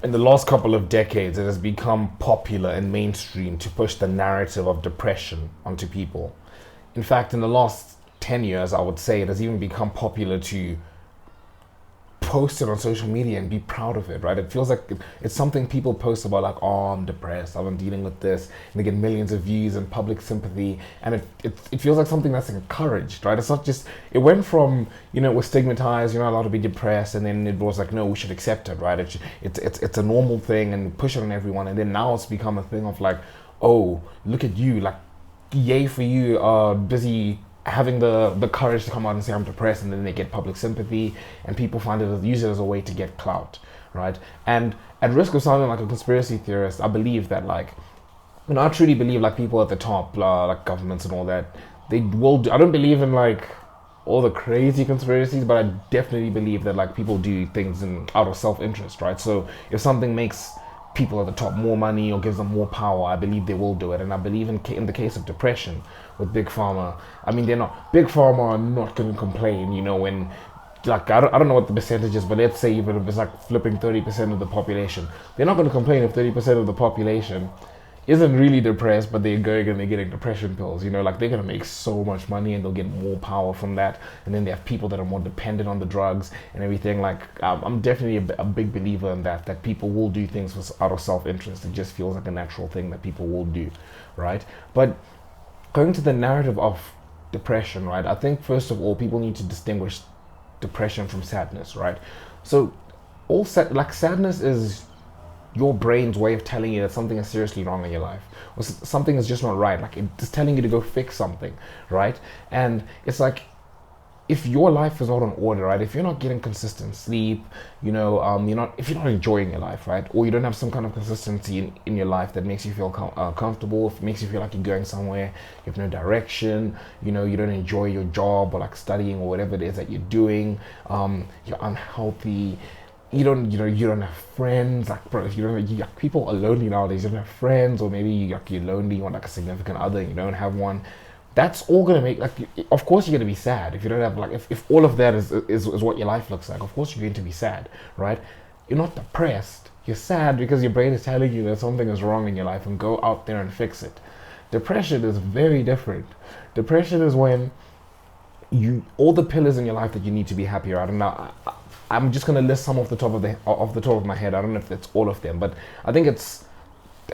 in the last couple of decades, it has become popular and mainstream to push the narrative of depression onto people. In fact, in the last 10 years, I would say it has even become popular to post it on social media and be proud of it, right? It feels like it's something people post about, like, oh, I'm depressed, I'm dealing with this, and they get millions of views and public sympathy, and it feels like something that's encouraged, right? It's not just, it went from, it was stigmatized, you're not allowed to be depressed, and then it was like, no, we should accept it, right? It's a normal thing, and push it on everyone, and then now it's become a thing of like, oh, look at you, like, yay for you, busy having the courage to come out and say I'm depressed, and then they get public sympathy, and people find it, use it as a way to get clout, right? And at risk of sounding like a conspiracy theorist, I believe that, like, I truly believe, like, people at the top, like governments and all that, they will do, I don't believe in, like, all the crazy conspiracies, but I definitely believe that, like, people do things out of self-interest, right? So if something makes people at the top more money or gives them more power, I believe they will do it. And I believe in the case of depression with Big Pharma, I mean, Big Pharma are not going to complain, when, like, I don't know what the percentage is, but let's say even if it's like flipping 30% of the population, they're not going to complain if 30% of the population isn't really depressed, but they're going and they're getting depression pills, like, they're going to make so much money and they'll get more power from that. And then they have people that are more dependent on the drugs and everything. Like, I'm definitely a big believer in that people will do things out of self-interest. It just feels like a natural thing that people will do, right? But going to the narrative of depression, right? I think, first of all, people need to distinguish depression from sadness, right? So sadness is your brain's way of telling you that something is seriously wrong in your life, or something is just not right. Like, it's telling you to go fix something, right? And it's like, if your life is not in order, right? If you're not getting consistent sleep, if you're not enjoying your life, right? Or you don't have some kind of consistency in your life that makes you feel comfortable, if it makes you feel like you're going somewhere, you have no direction, you don't enjoy your job or like studying or whatever it is that you're doing, you're unhealthy, you don't have friends, like, bro, if people are lonely nowadays, you don't have friends, or maybe you're lonely, you want like a significant other, you don't have one. That's all gonna make, like, of course you're gonna be sad if you don't have, like, if all of that is what your life looks like. Of course you're going to be sad, right? You're not depressed, you're sad because your brain is telling you that something is wrong in your life and go out there and fix it. Depression is very different. Depression is when all the pillars in your life that you need to be happy are. And now I'm just gonna list some off the top of my head. I don't know if that's all of them, but I think it's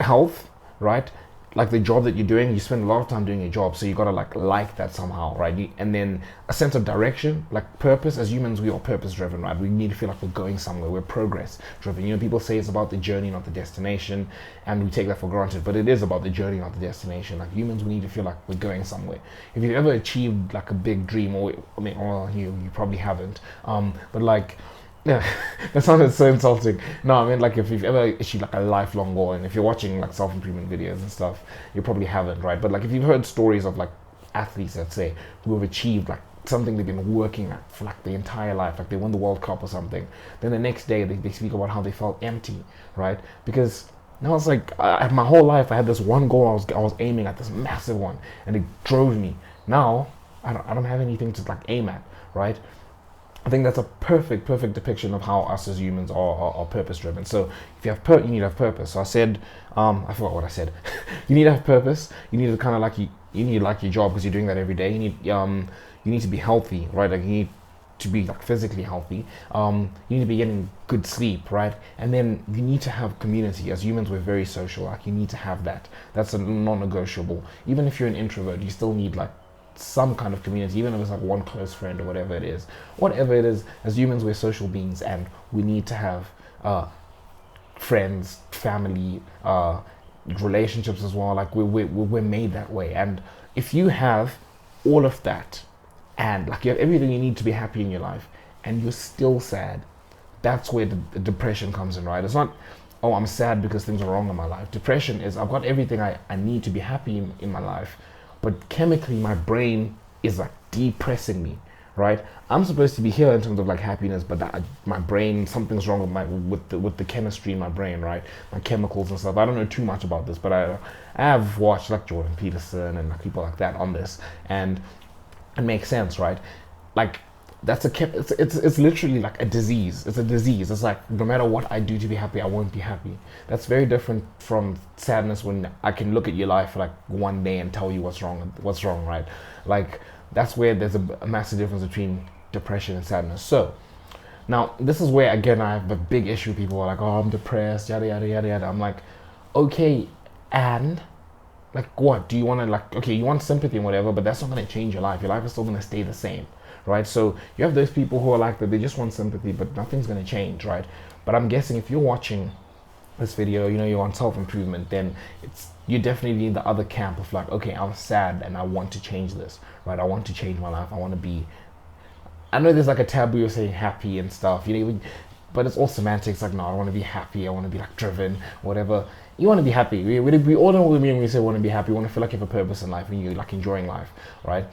health, right? Like, the job that you're doing, you spend a lot of time doing your job, so you gotta like that somehow, right? And then a sense of direction, like purpose. As humans, we are purpose driven, right? We need to feel like we're going somewhere, we're progress driven. People say it's about the journey, not the destination, and we take that for granted, but it is about the journey, not the destination. Like, humans, we need to feel like we're going somewhere. If you've ever achieved like a big dream, you probably haven't, but like, yeah, that sounded so insulting. No, I mean, like, if you've ever achieved like a lifelong goal, and if you're watching like self-improvement videos and stuff, you probably haven't, right? But like, if you've heard stories of like athletes, let's say, who have achieved like something they've been working at for like the entire life, like they won the World Cup or something, then the next day they speak about how they felt empty, right? Because now it's like, my whole life I had this one goal, I was aiming at this massive one, and it drove me. Now I don't have anything to like aim at, right? I think that's a perfect depiction of how us as humans are purpose driven. So if you have you need to have purpose. So I said, I forgot what I said. You need to have purpose. You need to kind of like you need to like your job because you're doing that every day. You need to be healthy, right? Like, you need to be like physically healthy. You need to be getting good sleep, right? And then you need to have community. As humans, we're very social. Like, you need to have that. That's a non-negotiable. Even if you're an introvert, you still need like some kind of community, even if it's like one close friend or whatever it is. As humans, we're social beings, and we need to have friends, family, relationships as well. Like, we're made that way. And if you have all of that, and like you have everything you need to be happy in your life, and you're still sad, that's where the depression comes in, right? It's not, oh, I'm sad because things are wrong in my life. Depression is, I've got everything I need to be happy in my life, but chemically my brain is like depressing me, right? I'm supposed to be here in terms of like happiness, but my brain, something's wrong with the chemistry in my brain, right? My chemicals and stuff. I don't know too much about this, but I have watched like Jordan Peterson and like people like that on this, and it makes sense, right? Like, it's literally like a disease. It's a disease. It's like no matter what I do to be happy, I won't be happy. That's very different from sadness, when I can look at your life for like one day and tell you what's wrong, right? Like that's where there's a massive difference between depression and sadness. So now this is where again I have a big issue. People are like, oh, I'm depressed, yada yada yada yada. I'm like, okay, and like what do you want to, like, okay, you want sympathy and whatever, but that's not going to change your life. Your life is still going to stay the same, right? So you have those people who are like that, they just want sympathy, but nothing's going to change, right? But I'm guessing if you're watching this video, you know, you're on self-improvement, then you definitely need the other camp of like, okay, I'm sad and I want to change this, right? I want to change my life. I want to be, I know there's like a taboo of saying happy and stuff, you know, but it's all semantics. Like, no, I want to be happy. I want to be like driven, whatever. You want to be happy. We all know what we mean when we say want to be happy. We want to feel like you have a purpose in life and you're like enjoying life, right?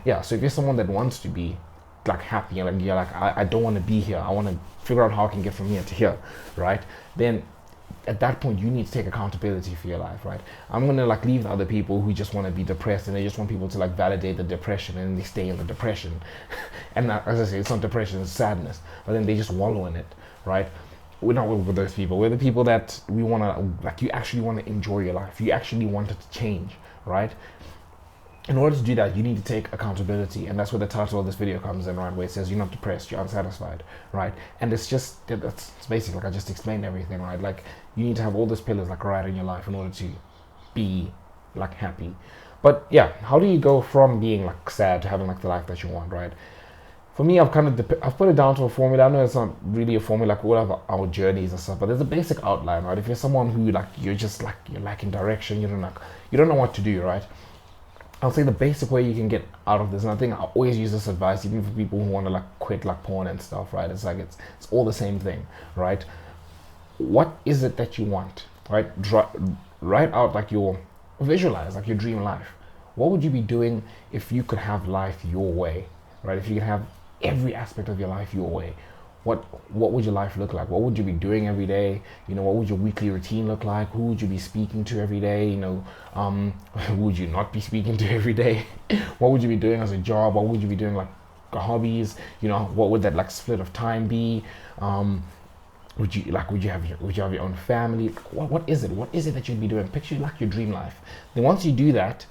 Yeah. So if you're someone that wants to be like happy and like you're like, I don't want to be here. I want to figure out how I can get from here to here, right? Then at that point you need to take accountability for your life, right? I'm gonna like leave the other people who just want to be depressed and they just want people to like validate the depression and they stay in the depression. And as I say, it's not depression, it's sadness, but then they just wallow in it, right? We're not with those people. We're the people that we want to, like, you actually want to enjoy your life. You actually want it to change, right? In order to do that, you need to take accountability, and that's where the title of this video comes in, right? Where it says you're not depressed, you're unsatisfied, right? And it's basically like I just explained everything, right? Like you need to have all those pillars like right in your life in order to be like happy. But yeah, how do you go from being like sad to having like the life that you want, right? For me, I've put it down to a formula. I know it's not really a formula, like all of our journeys and stuff, but there's a basic outline, right? If you're someone who like you're lacking direction, you don't know what to do, right? I'll say the basic way you can get out of this, and I think I always use this advice even for people who want to like quit like porn and stuff, right? It's like it's all the same thing, right? What is it that you want, right? Write out like visualize like your dream life. What would you be doing if you could have life your way, right? If you could have every aspect of your life your way, what would your life look like? What would you be doing every day? You know, what would your weekly routine look like? Who would you be speaking to every day? You know, who would you not be speaking to every day? What would you be doing as a job? What would you be doing like hobbies? You know, what would that like split of time be? Would you have your own family? What is it? What is it that you'd be doing? Picture like your dream life. Then once you do that,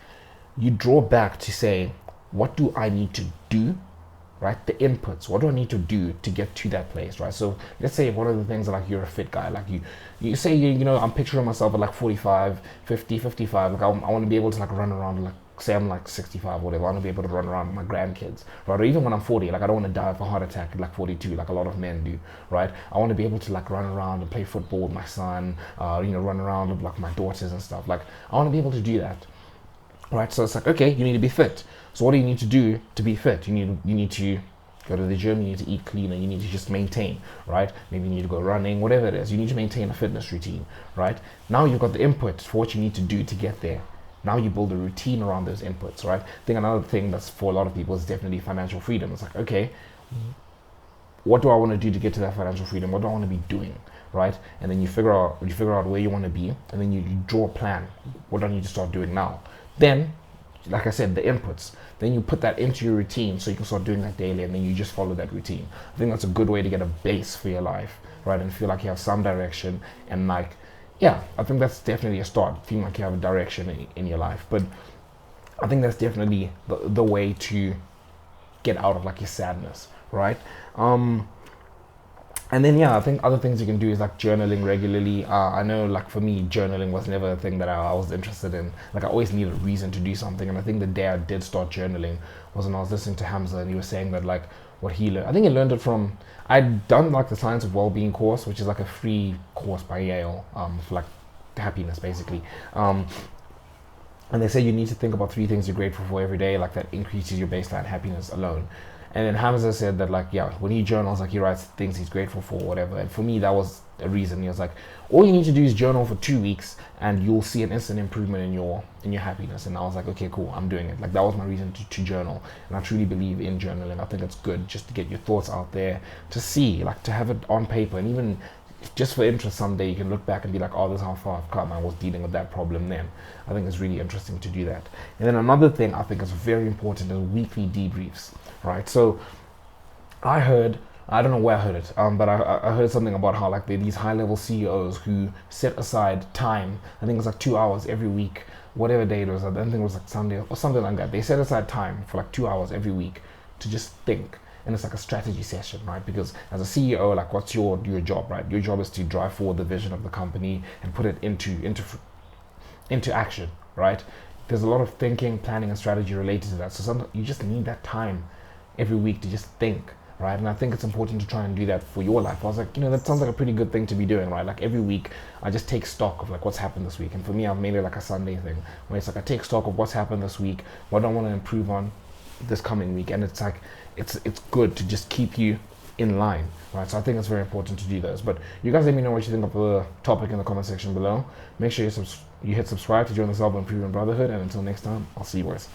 you draw back to say, what do I need to do? Right, the inputs. What do I need to do to get to that place, right? So let's say one of the things like you're a fit guy, like you say you know, I'm picturing myself at like 45, 50, 55. Like I want to be able to like run around, like say I'm like 65 or whatever. I want to be able to run around with my grandkids, right? Or even when I'm 40, like I don't want to die of a heart attack at like 42, like a lot of men do, right? I want to be able to like run around and play football with my son, you know, run around with like my daughters and stuff. Like I want to be able to do that. Right, so it's like, okay, you need to be fit. So what do you need to do to be fit? You need to go to the gym, you need to eat cleaner, you need to just maintain, right? Maybe you need to go running, whatever it is. You need to maintain a fitness routine, right? Now you've got the input for what you need to do to get there. Now you build a routine around those inputs, right? I think another thing that's for a lot of people is definitely financial freedom. It's like, okay, what do I want to do to get to that financial freedom? What do I want to be doing, right? And then you figure out where you want to be, and then you draw a plan. What do I need to start doing now? Then, like I said, the inputs, then you put that into your routine so you can start doing that daily, and then you just follow that routine. I think that's a good way to get a base for your life, right? And feel like you have some direction, and like, yeah, I think that's definitely a start, feeling like you have a direction in your life. But I think that's definitely the way to get out of like your sadness, right? And then yeah, I think other things you can do is like journaling regularly. I know like for me, journaling was never a thing that I was interested in. Like I always needed a reason to do something, and I think the day I did start journaling was when I was listening to Hamza, and he was saying that like what he learned. I think he learned it from, I'd done like the Science of Wellbeing course, which is like a free course by Yale for like happiness basically. And they say you need to think about 3 things you're grateful for every day, like that increases your baseline happiness alone. And then Hamza said that like, yeah, when he journals, like he writes things he's grateful for, whatever. And for me, that was a reason. He was like, all you need to do is journal for 2 weeks and you'll see an instant improvement in your happiness. And I was like, okay, cool, I'm doing it. Like that was my reason to journal. And I truly believe in journaling. I think it's good just to get your thoughts out there, to see, like to have it on paper. And even just for interest, someday you can look back and be like, oh, this is how far I've come. I was dealing with that problem then. I think it's really interesting to do that. And then another thing I think is very important is weekly debriefs, right? So I heard, I don't know where I heard it, but I heard something about how like these high level CEOs who set aside time. I think it's like 2 hours every week, whatever day it was. I don't think it was like Sunday or something like that. They set aside time for like 2 hours every week to just think. And it's like a strategy session, right? Because as a CEO, like, what's your job, right? Your job is to drive forward the vision of the company and put it into action, right? There's a lot of thinking, planning, and strategy related to that. So sometimes you just need that time every week to just think, right? And I think it's important to try and do that for your life. I was like, that sounds like a pretty good thing to be doing, right? Like every week, I just take stock of like what's happened this week. And for me, I've made it like a Sunday thing where it's like I take stock of what's happened this week, what I want to improve on this coming week, and it's like it's good to just keep you in line, right? So I think it's very important to do those. But you guys let me know what you think of the topic in the comment section below. Make sure you hit subscribe to join the Zelba Improvement Brotherhood, and until next time, I'll see you guys.